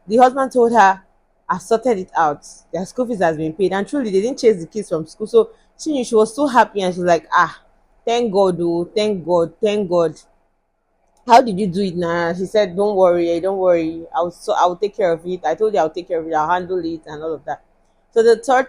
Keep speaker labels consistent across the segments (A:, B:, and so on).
A: The husband told her, "I've sorted it out. Their school fees has been paid." And truly, they didn't chase the kids from school. So she knew, she was so happy, and she was like, "Ah, thank God, oh, thank God, thank God." How did you do it now? She said, "Don't worry, don't worry. I'll take care of it. I told you I'll take care of it. I'll handle it and all of that." So the third.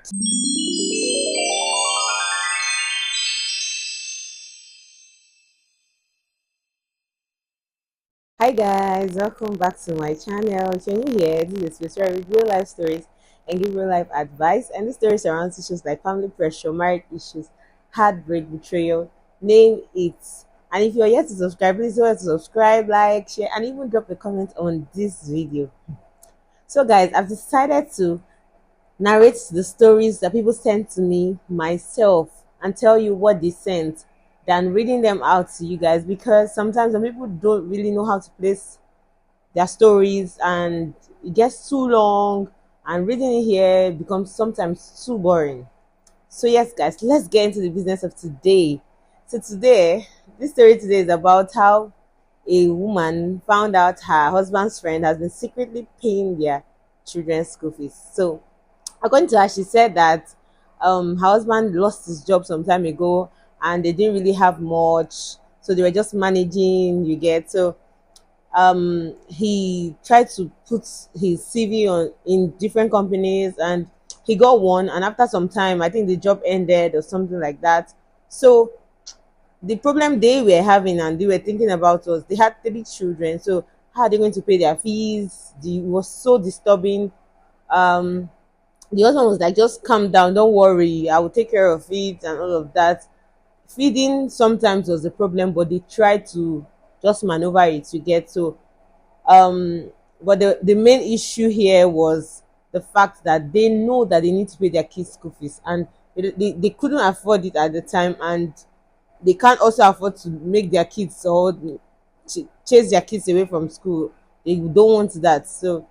A: Hi guys, welcome back to my channel. If you're new here, this is a space where I read real life stories and give real life advice. And this story surrounds issues like family pressure, marriage issues, heartbreak, betrayal, name it. And if you're yet to subscribe, please don't forget to subscribe, like, share, and even drop a comment on this video. So guys, I've decided to narrate the stories that people send to me myself and tell you what they sent than reading them out to you guys, because sometimes some people don't really know how to place their stories and it gets too long and reading it here becomes sometimes too boring. So yes guys, let's get into the business of today. So today, this story today is about how a woman found out her husband's friend has been secretly paying their children's school fees. So according to her, she said that her husband lost his job some time ago and they didn't really have much, so they were just managing, you get. So he tried to put his CV on in different companies and he got one, and after some time I think the job ended or something like that. So the problem they were having and they were thinking about was they had three children, so how are they going to pay their fees? It was so disturbing. um the husband was like, "Just calm down, don't worry, I will take care of it," and all of that. Feeding sometimes was the problem, but they tried to just maneuver it to get. So um but the main issue here was the fact that they know that they need to pay their kids school fees, and they couldn't afford it at the time, and they can't also afford to make their kids or chase their kids away from school. They don't want that. So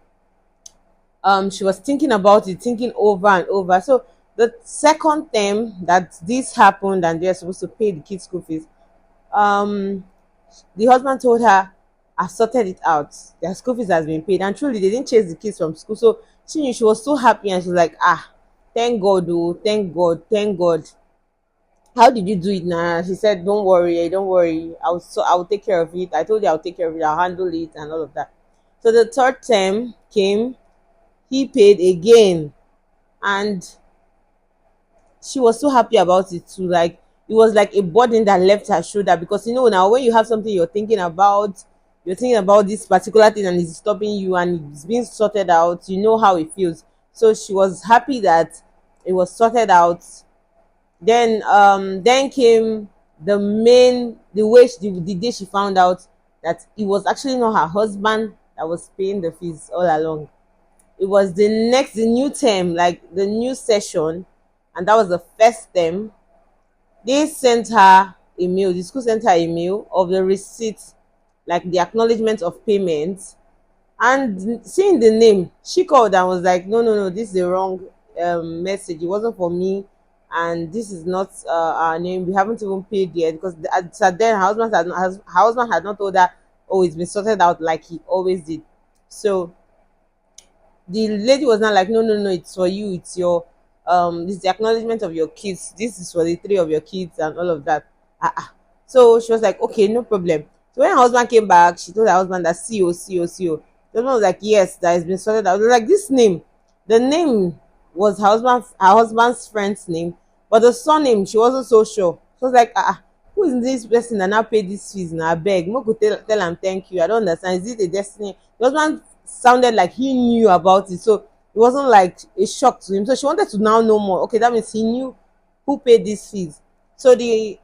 A: she was thinking about it, thinking over and over. So the second term that this happened and they're supposed to pay the kids school fees, um the husband told her, "I've sorted it out. Their school fees has been paid." And truly, they didn't chase the kids from school. So she knew, she was so happy, and she was like, "Ah, thank God, oh, thank God, thank God." How did you do it now? She said, "Don't worry, don't worry. I'll take care of it. I told you I'll take care of it. I'll handle it and all of that." So the third term came, he paid again, and she was so happy about it too. Like, it was like a burden that left her shoulder, because you know now when you have something you're thinking about this particular thing and it's stopping you and it's being sorted out, you know how it feels. So she was happy that it was sorted out. Then came the way the day she found out that it was actually not her husband that was paying the fees all along. It was the new term, like the new session, and that was the first term. They sent her a mail, the school sent her a mail of the receipt, like the acknowledgement of payment. And seeing the name, she called and was like, "No, no, no, this is the wrong message. It wasn't for me, and this is not our name. We haven't even paid yet." Because at then her husband had not told her, "Oh, it's been sorted out like he always did." So the lady was not like, "No, no, no, it's for you, it's your this is the acknowledgement of your kids, this is for the three of your kids," and all of that. So she was like, "Okay, no problem." So when her husband came back, she told her husband that CO. The husband was like, "Yes, that has been sorted out." They were like, "This name," the name was her husband's friend's name, but the surname she wasn't so sure. She was like, who is this person that now pay these fees now? I beg, no go tell am thank you. I don't understand. Is it a destiny? The husband sounded like he knew about it, so it wasn't like a shock to him. So she wanted to now know more. Okay, that means he knew who paid these fees. So the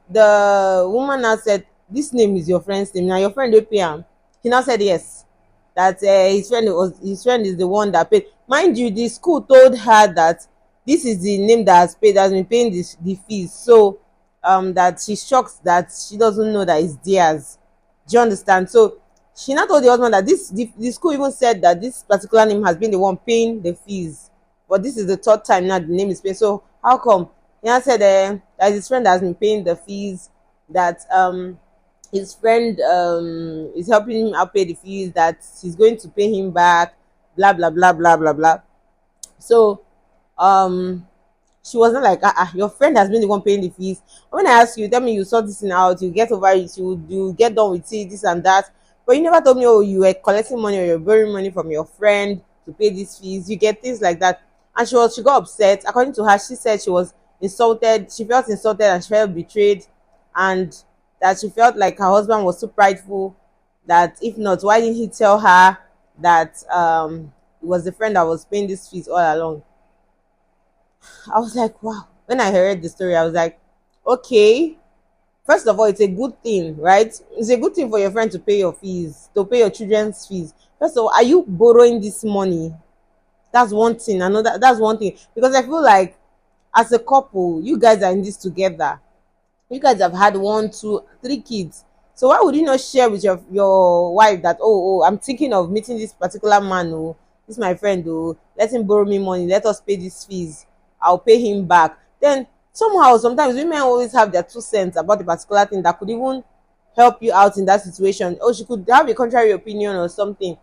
A: woman now said, "This name is your friend's name. Now your friend will pay him." He now said yes, that his friend is the one that paid. Mind you, the school told her that this is the name that has been paying the fees. So that she's shocked that she doesn't know that it's theirs. Do you understand? So she now told the husband that the school even said that this particular name has been the one paying the fees, but this is the third time now the name is paying. So how come? He now said that his friend has been paying the fees, that his friend is helping him out pay the fees, that he's going to pay him back, blah blah blah blah blah blah. So um she was not like, your friend has been the one paying the fees. When I ask you, tell me you sort this thing out, you get over it, you get done with it, this and that. But you never told me, oh, you were collecting money or you're borrowing money from your friend to pay these fees. You get things like that. And she got upset. According to her, she said she was insulted. She felt insulted and she felt betrayed, and that she felt like her husband was too prideful. That if not, why didn't he tell her that it was the friend that was paying these fees all along? I was like, wow. When I heard the story, I was like, okay. First of all, it's a good thing, right? It's a good thing for your friend to pay your fees, to pay your children's fees. First of all, are you borrowing this money? That's one thing. Another, that's one thing. Because I feel like as a couple, you guys are in this together. You guys have had one, two, three kids. So why would you not share with your wife that, I'm thinking of meeting this particular man, oh, this is my friend, oh, let him borrow me money, let us pay these fees, I'll pay him back. Then somehow, sometimes women always have their 2 cents about a particular thing that could even help you out in that situation. Or she could have a contrary opinion or something.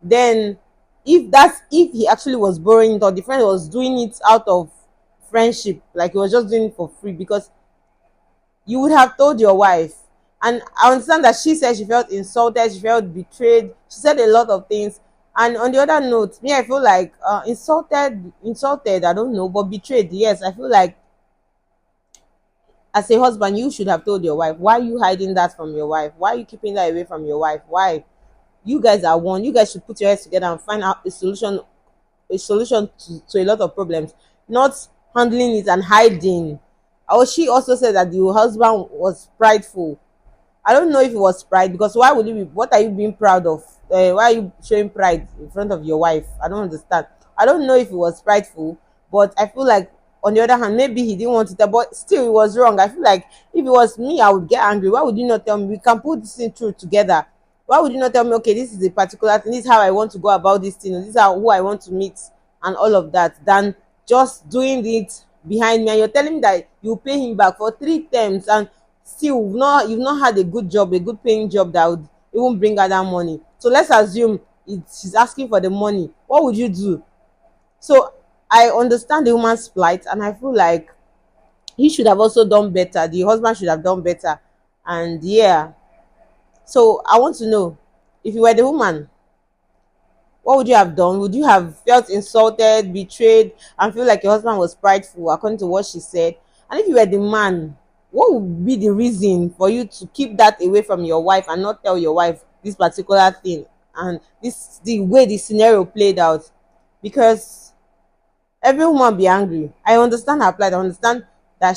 A: Then if he actually was borrowing it, or the friend was doing it out of friendship, like he was just doing it for free, because you would have told your wife. And I understand that she said she felt insulted, she felt betrayed, she said a lot of things. And on the other note, me, I feel like insulted, I don't know, but betrayed, yes. I feel like as a husband, you should have told your wife. Why are you hiding that from your wife? Why are you keeping that away from your wife? Why? You guys are one. You guys should put your heads together and find out a solution to a lot of problems, not handling it and hiding. Oh, she also said that the husband was prideful. I don't know if it was pride, because why would you be? What are you being proud of? Why are you showing pride in front of your wife? I don't understand. I don't know if it was prideful, but I feel like on the other hand, maybe he didn't want to tell, but still it was wrong. I feel like if it was me, I would get angry. Why would you not tell me? We can put this thing through together. Why would you not tell me, okay, this is a particular thing, this is how I want to go about this thing, this is who I want to meet, and all of that, than just doing it behind me. And you're telling me that you pay him back for 3 terms, and still you've not had a good job, a good paying job that would even bring her that money. So let's assume she's asking for the money. What would you do? So I understand the woman's plight, and I feel like he should have also done better. The husband should have done better. And yeah, so I want to know, if you were the woman, what would you have done? Would you have felt insulted, betrayed, and feel like your husband was prideful, according to what she said? And if you were the man, what would be the reason for you to keep that away from your wife and not tell your wife this particular thing? And this the way the scenario played out. Because every woman be angry. I understand her plight. I understand that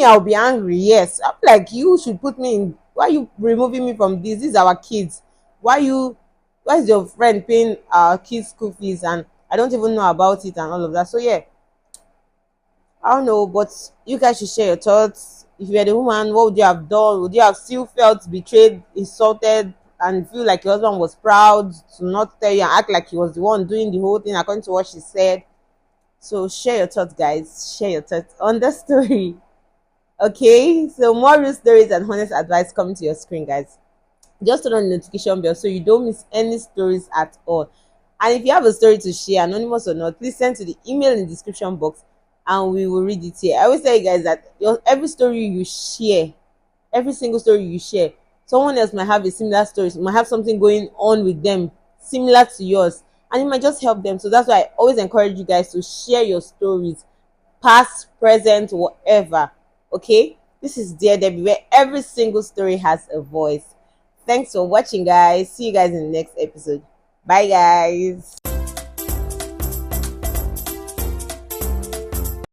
A: I'll be angry. Yes, I'm like, you should put me in. Why are you removing me from this? These are our kids. Why is your friend paying our kids school fees and I don't even know about it and all of that? So yeah, I don't know, but you guys should share your thoughts. If you were the woman, what would you have done? Would you have still felt betrayed, insulted, and feel like your husband was proud to not tell you and act like he was the one doing the whole thing according to what she said? So share your thoughts, guys. Share your thoughts on the story. Okay, so more real stories and honest advice coming to your screen, guys. Just turn on the notification bell so you don't miss any stories at all. And if you have a story to share, anonymous or not, please send to the email in the description box and we will read it here. I always tell you guys that every story you share, every single story you share, someone else might have a similar story, might have something going on with them similar to yours, and it might just help them. So that's why I always encourage you guys to share your stories, past, present, whatever. Okay, this is Dear Debbie, where every single story has a voice. Thanks for watching, guys. See you guys in the next episode. Bye, guys.